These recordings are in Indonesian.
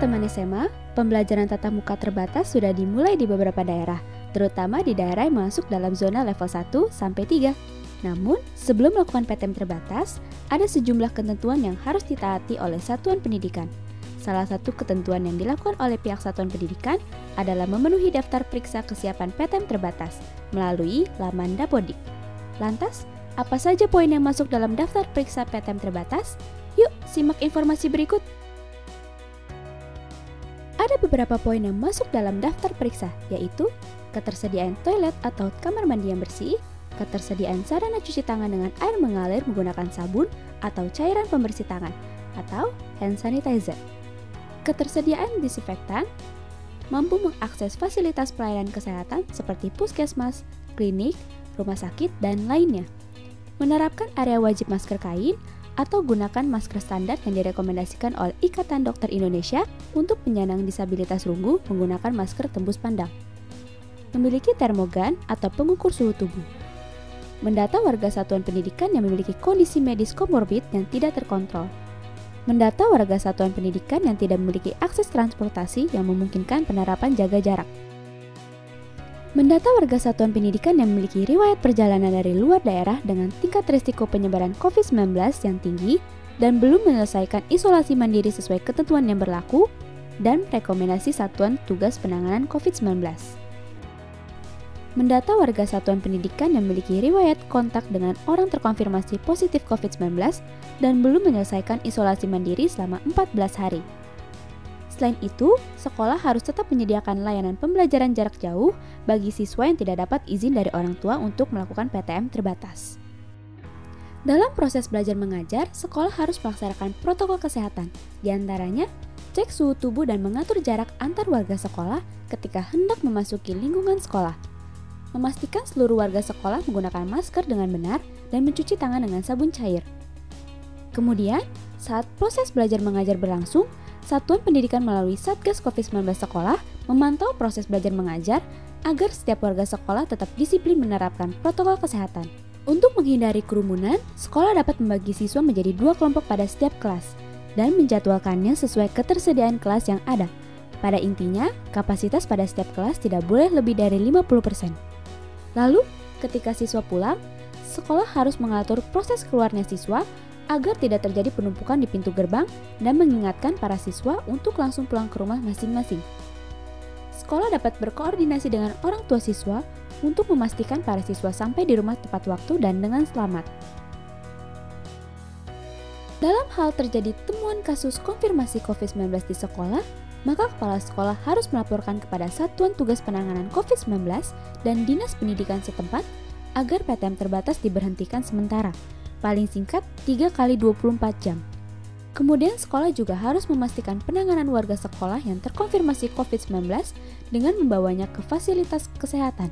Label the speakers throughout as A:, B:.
A: teman SMA, pembelajaran tatap muka terbatas sudah dimulai di beberapa daerah, terutama di daerah yang masuk dalam zona level 1 sampai 3. Namun, sebelum melakukan PTM terbatas, ada sejumlah ketentuan yang harus ditaati oleh satuan pendidikan. Salah satu ketentuan yang dilakukan oleh pihak satuan pendidikan adalah memenuhi daftar periksa kesiapan PTM terbatas melalui laman Dapodik. Lantas, apa saja poin yang masuk dalam daftar periksa PTM terbatas? Yuk, simak informasi berikut. Ada beberapa poin yang masuk dalam daftar periksa, yaitu ketersediaan toilet atau kamar mandi yang bersih, ketersediaan sarana cuci tangan dengan air mengalir menggunakan sabun atau cairan pembersih tangan, atau hand sanitizer, ketersediaan disinfektan, mampu mengakses fasilitas pelayanan kesehatan seperti puskesmas, klinik, rumah sakit, dan lainnya, menerapkan area wajib masker kain, atau gunakan masker standar yang direkomendasikan oleh Ikatan Dokter Indonesia untuk penyandang disabilitas runggu menggunakan masker tembus pandang. Memiliki termogan atau pengukur suhu tubuh. Mendata warga satuan pendidikan yang memiliki kondisi medis komorbid yang tidak terkontrol. Mendata warga satuan pendidikan yang tidak memiliki akses transportasi yang memungkinkan penerapan jaga jarak. Mendata warga satuan pendidikan yang memiliki riwayat perjalanan dari luar daerah dengan tingkat risiko penyebaran COVID-19 yang tinggi dan belum menyelesaikan isolasi mandiri sesuai ketentuan yang berlaku dan rekomendasi Satuan Tugas Penanganan COVID-19. Mendata warga satuan pendidikan yang memiliki riwayat kontak dengan orang terkonfirmasi positif COVID-19 dan belum menyelesaikan isolasi mandiri selama 14 hari. Selain itu, sekolah harus tetap menyediakan layanan pembelajaran jarak jauh bagi siswa yang tidak dapat izin dari orang tua untuk melakukan PTM terbatas. Dalam proses belajar mengajar, sekolah harus melaksanakan protokol kesehatan, diantaranya cek suhu tubuh dan mengatur jarak antar warga sekolah ketika hendak memasuki lingkungan sekolah. Memastikan seluruh warga sekolah menggunakan masker dengan benar dan mencuci tangan dengan sabun cair. Kemudian, saat proses belajar mengajar berlangsung, Satuan Pendidikan melalui Satgas COVID-19 sekolah memantau proses belajar mengajar agar setiap warga sekolah tetap disiplin menerapkan protokol kesehatan. Untuk menghindari kerumunan, sekolah dapat membagi siswa menjadi 2 kelompok pada setiap kelas dan menjadwalkannya sesuai ketersediaan kelas yang ada. Pada intinya, kapasitas pada setiap kelas tidak boleh lebih dari 50%. Lalu, ketika siswa pulang, sekolah harus mengatur proses keluarnya siswa agar tidak terjadi penumpukan di pintu gerbang dan mengingatkan para siswa untuk langsung pulang ke rumah masing-masing. Sekolah dapat berkoordinasi dengan orang tua siswa untuk memastikan para siswa sampai di rumah tepat waktu dan dengan selamat. Dalam hal terjadi temuan kasus konfirmasi COVID-19 di sekolah, maka kepala sekolah harus melaporkan kepada Satuan Tugas Penanganan COVID-19 dan Dinas Pendidikan setempat agar PTM terbatas diberhentikan sementara, paling singkat 3 kali 24 jam. Kemudian sekolah juga harus memastikan penanganan warga sekolah yang terkonfirmasi COVID-19 dengan membawanya ke fasilitas kesehatan,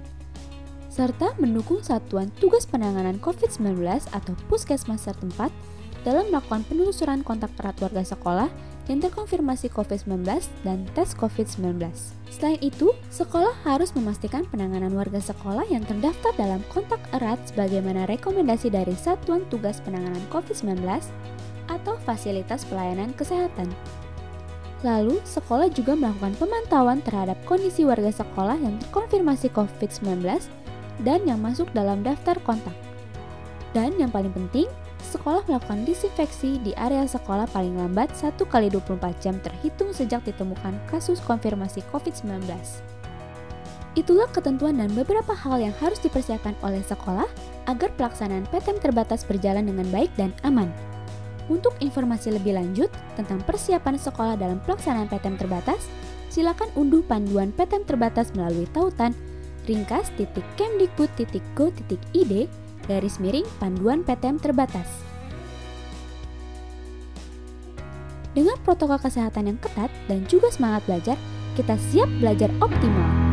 A: serta mendukung Satuan Tugas Penanganan COVID-19 atau puskesmas setempat dalam melakukan penelusuran kontak erat warga sekolah yang terkonfirmasi COVID-19 dan tes COVID-19. Selain itu, sekolah harus memastikan penanganan warga sekolah yang terdaftar dalam kontak erat sebagaimana rekomendasi dari Satuan Tugas Penanganan COVID-19 atau fasilitas pelayanan kesehatan. Lalu, sekolah juga melakukan pemantauan terhadap kondisi warga sekolah yang terkonfirmasi COVID-19 dan yang masuk dalam daftar kontak. Dan yang paling penting, sekolah melakukan disinfeksi di area sekolah paling lambat 1 kali 24 jam terhitung sejak ditemukan kasus konfirmasi COVID-19. Itulah ketentuan dan beberapa hal yang harus dipersiapkan oleh sekolah agar pelaksanaan PTM terbatas berjalan dengan baik dan aman. Untuk informasi lebih lanjut tentang persiapan sekolah dalam pelaksanaan PTM terbatas, silakan unduh panduan PTM terbatas melalui tautan ringkas.kemdikbud.go.id/panduan PTM terbatas. Dengan protokol kesehatan yang ketat dan juga semangat belajar, kita siap belajar optimal.